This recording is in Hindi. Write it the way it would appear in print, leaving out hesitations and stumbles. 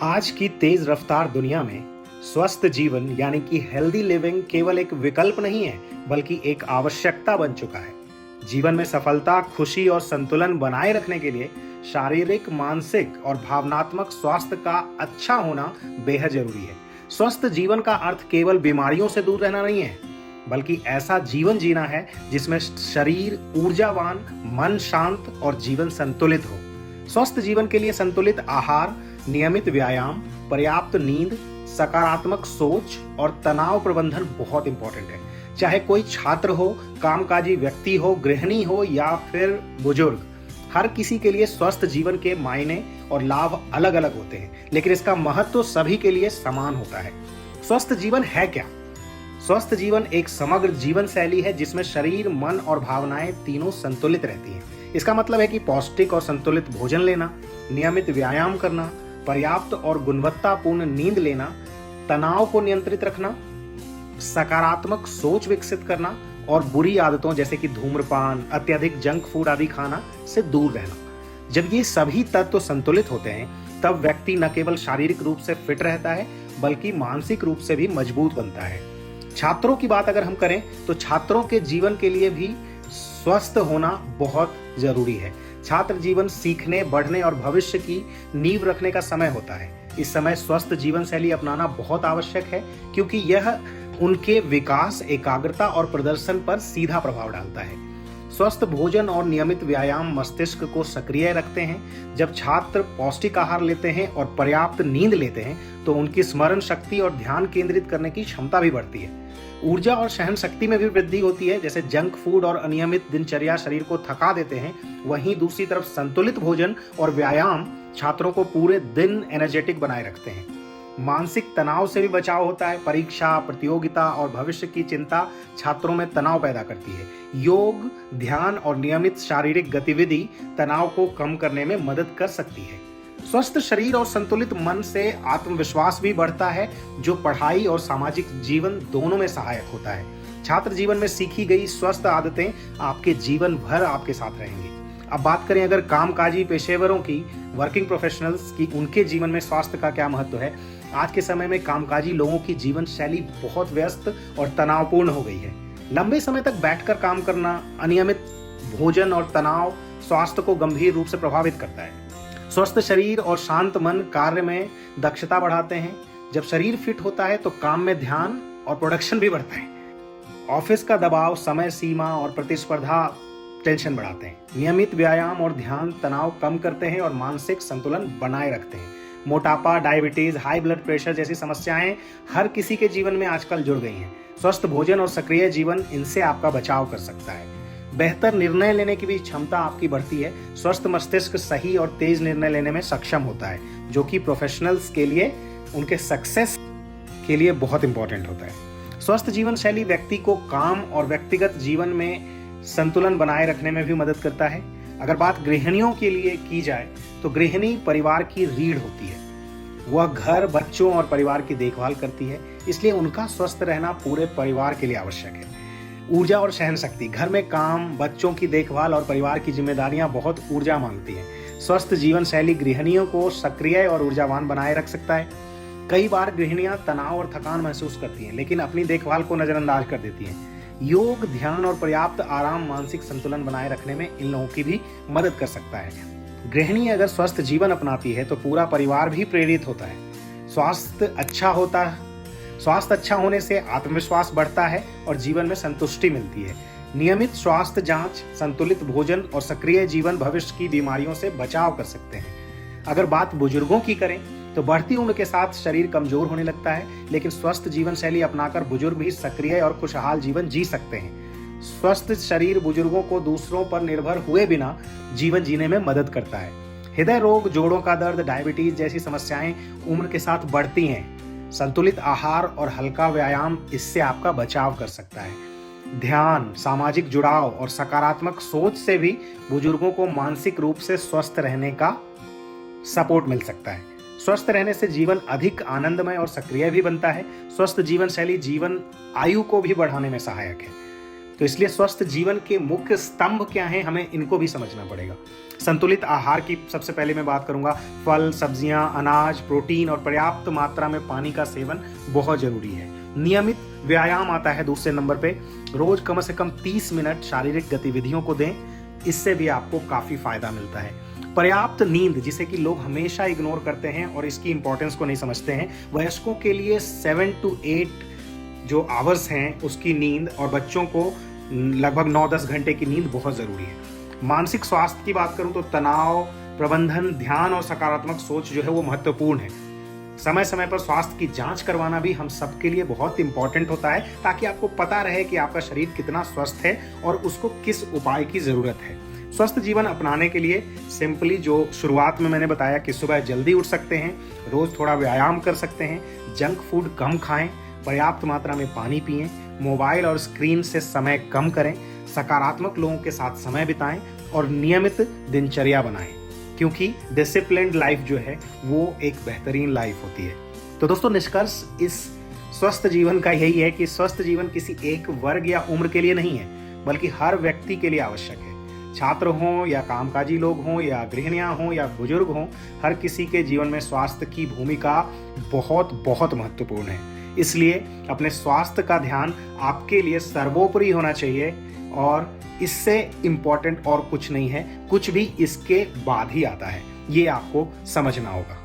आज की तेज रफ्तार दुनिया में स्वस्थ जीवन यानी कि हेल्दी लिविंग केवल एक विकल्प नहीं है, बल्कि एक आवश्यकता बन चुका है। जीवन में सफलता, खुशी और संतुलन बनाए रखने के लिए शारीरिक, मानसिक और भावनात्मक स्वास्थ्य का अच्छा होना बेहद जरूरी है। स्वस्थ जीवन का अर्थ केवल बीमारियों से दूर रहना नहीं है, बल्कि ऐसा जीवन जीना है जिसमें शरीर ऊर्जावान, मन शांत और जीवन संतुलित हो। स्वस्थ जीवन के लिए संतुलित आहार, नियमित व्यायाम, पर्याप्त नींद, सकारात्मक सोच और तनाव प्रबंधन बहुत इंपॉर्टेंट है। चाहे कोई छात्र हो, कामकाजी व्यक्ति हो, गृहिणी हो या फिर बुजुर्ग, हर किसी के लिए स्वस्थ जीवन के मायने और लाभ अलग अलग होते हैं, लेकिन इसका महत्व सभी के लिए समान होता है। स्वस्थ जीवन है क्या? स्वस्थ जीवन एक समग्र जीवन शैली है जिसमें शरीर, मन और भावनाएं तीनों संतुलित रहती हैं। इसका मतलब है कि पौष्टिक और संतुलित भोजन लेना, नियमित व्यायाम करना, पर्याप्त और गुणवत्तापूर्ण नींद लेना, तनाव को नियंत्रित रखना, सकारात्मक सोच विकसित करना और बुरी आदतों जैसे कि धूम्रपान, अत्यधिक जंक फूड आदि खाना से दूर रहना। जब ये सभी तत्व संतुलित होते हैं, तब व्यक्ति न केवल शारीरिक रूप से फिट रहता है, बल्कि मानसिक रूप से भी मजबूत बनता है। छात्रों की बात अगर हम करें तो छात्रों के जीवन के लिए भी स्वस्थ होना बहुत जरूरी है। छात्र जीवन सीखने, बढ़ने और भविष्य की नींव रखने का समय होता है। इस समय स्वस्थ जीवन शैली अपनाना बहुत आवश्यक है, क्योंकि यह उनके विकास, एकाग्रता और प्रदर्शन पर सीधा प्रभाव डालता है। स्वस्थ भोजन और नियमित व्यायाम मस्तिष्क को सक्रिय रखते हैं। जब छात्र पौष्टिक आहार लेते हैं और पर्याप्त नींद लेते हैं, तो उनकी स्मरण शक्ति और ध्यान केंद्रित करने की क्षमता भी बढ़ती है। ऊर्जा और सहन शक्ति में भी वृद्धि होती है। जैसे जंक फूड और अनियमित दिनचर्या शरीर को थका देते हैं, वहीं दूसरी तरफ संतुलित भोजन और व्यायाम छात्रों को पूरे दिन एनर्जेटिक बनाए रखते हैं। मानसिक तनाव से भी बचाव होता है। परीक्षा, प्रतियोगिता और भविष्य की चिंता छात्रों में तनाव पैदा करती है। योग, ध्यान और नियमित शारीरिक गतिविधि तनाव को कम करने में मदद कर सकती है। स्वस्थ शरीर और संतुलित मन से आत्मविश्वास भी बढ़ता है, जो पढ़ाई और सामाजिक जीवन दोनों में सहायक होता है। छात्र जीवन में सीखी गई स्वस्थ आदतें आपके जीवन भर आपके साथ रहेंगी। अब बात करें अगर कामकाजी पेशेवरों की, वर्किंग प्रोफेशनल्स की, उनके जीवन में स्वास्थ्य का क्या महत्व है। आज के समय में कामकाजी लोगों की जीवन शैली बहुत व्यस्त और तनावपूर्ण हो गई है। लंबे समय तक बैठकर काम करना, अनियमित भोजन और तनाव स्वास्थ्य को गंभीर रूप से प्रभावित करता है। स्वस्थ शरीर और शांत मन कार्य में दक्षता बढ़ाते हैं। जब शरीर फिट होता है तो काम में ध्यान और प्रोडक्शन भी बढ़ता है। ऑफिस का दबाव, समय सीमा और प्रतिस्पर्धा टेंशन बढ़ाते हैं। नियमित व्यायाम और ध्यान तनाव कम करते हैं और मानसिक संतुलन बनाए रखते हैं। मोटापा, डायबिटीज, हाई ब्लड प्रेशर जैसी समस्याएं हर किसी के जीवन में आजकल जुड़ गई हैं। स्वस्थ भोजन और सक्रिय जीवन इनसे आपका बचाव कर सकता है। बेहतर निर्णय लेने की भी क्षमता आपकी बढ़ती है। स्वस्थ मस्तिष्क सही और तेज निर्णय लेने में सक्षम होता है, जो कि प्रोफेशनल्स के लिए, उनके सक्सेस के लिए बहुत इंपॉर्टेंट होता है। स्वस्थ जीवन शैली व्यक्ति को काम और व्यक्तिगत जीवन में संतुलन बनाए रखने में भी मदद करता है। अगर बात गृहिणियों के लिए की जाए तो गृहिणी परिवार की रीढ़ होती है। वह घर, बच्चों और परिवार की देखभाल करती है, इसलिए उनका स्वस्थ रहना पूरे परिवार के लिए आवश्यक है। ऊर्जा और सहन शक्ति, घर में काम, बच्चों की देखभाल और परिवार की जिम्मेदारियां बहुत ऊर्जा मांगती हैं। स्वस्थ जीवन शैली गृहिणियों को सक्रिय और ऊर्जावान बनाए रख सकता है। कई बार गृहिणियां तनाव और थकान महसूस करती हैं, लेकिन अपनी देखभाल को नजरअंदाज कर देती हैं। योग, ध्यान और पर्याप्त आराम मानसिक संतुलन बनाए रखने में इन लोगों की भी मदद कर सकता है। गृहिणी अगर स्वस्थ जीवन अपनाती है तो पूरा परिवार भी प्रेरित होता है। स्वास्थ्य अच्छा होने से आत्मविश्वास बढ़ता है और जीवन में संतुष्टि मिलती है। नियमित स्वास्थ्य जांच, संतुलित भोजन और सक्रिय जीवन भविष्य की बीमारियों से बचाव कर सकते हैं। अगर बात बुजुर्गों की करें तो बढ़ती उम्र के साथ शरीर कमजोर होने लगता है, लेकिन स्वस्थ जीवन शैली अपनाकर बुजुर्ग भी सक्रिय और खुशहाल जीवन जी सकते हैं। स्वस्थ शरीर बुजुर्गों को दूसरों पर निर्भर हुए बिना जीवन जीने में मदद करता है। हृदय रोग, जोड़ों का दर्द, डायबिटीज जैसी समस्याएं उम्र के साथ बढ़ती हैं। संतुलित आहार और हल्का व्यायाम इससे आपका बचाव कर सकता है। ध्यान, सामाजिक जुड़ाव और सकारात्मक सोच से भी बुजुर्गों को मानसिक रूप से स्वस्थ रहने का सपोर्ट मिल सकता है। स्वस्थ रहने से जीवन अधिक आनंदमय और सक्रिय भी बनता है। स्वस्थ जीवन शैली जीवन आयु को भी बढ़ाने में सहायक है। तो इसलिए स्वस्थ जीवन के मुख्य स्तंभ क्या हैं, हमें इनको भी समझना पड़ेगा। संतुलित आहार की सबसे पहले मैं बात करूंगा। फल, सब्जियां, अनाज, प्रोटीन और पर्याप्त मात्रा में पानी का सेवन बहुत जरूरी है। नियमित व्यायाम आता है दूसरे नंबर पे। रोज कम से कम 30 मिनट शारीरिक गतिविधियों को दें, इससे भी आपको काफी फायदा मिलता है। पर्याप्त नींद, जिसे कि लोग हमेशा इग्नोर करते हैं और इसकी इंपॉर्टेंस को नहीं समझते हैं। वयस्कों के लिए 7 to 8 जो आवर्स हैं उसकी नींद, और बच्चों को लगभग 9-10 घंटे की नींद बहुत जरूरी है। मानसिक स्वास्थ्य की बात करूं तो तनाव प्रबंधन, ध्यान और सकारात्मक सोच जो है वो महत्वपूर्ण है। समय समय पर स्वास्थ्य की जांच करवाना भी हम सबके लिए बहुत इंपॉर्टेंट होता है, ताकि आपको पता रहे कि आपका शरीर कितना स्वस्थ है और उसको किस उपाय की जरूरत है। स्वस्थ जीवन अपनाने के लिए सिंपली जो शुरुआत में मैंने बताया कि सुबह जल्दी उठ सकते हैं, रोज थोड़ा व्यायाम कर सकते हैं, जंक फूड कम खाएं, पर्याप्त मात्रा में पानी पिएं, मोबाइल और स्क्रीन से समय कम करें, सकारात्मक लोगों के साथ समय बिताएं और नियमित दिनचर्या बनाएं, क्योंकि डिसिप्लिन्ड लाइफ जो है वो एक बेहतरीन लाइफ होती है। तो दोस्तों, निष्कर्ष इस स्वस्थ जीवन का यही है कि स्वस्थ जीवन किसी एक वर्ग या उम्र के लिए नहीं है, बल्कि हर व्यक्ति के लिए आवश्यक है। छात्र हों या कामकाजी लोग हों या गृहिणियां हों या बुजुर्ग हों, हर किसी के जीवन में स्वास्थ्य की भूमिका बहुत बहुत महत्वपूर्ण है। इसलिए अपने स्वास्थ्य का ध्यान आपके लिए सर्वोपरि होना चाहिए, और इससे इम्पोर्टेंट और कुछ नहीं है, कुछ भी इसके बाद ही आता है, ये आपको समझना होगा।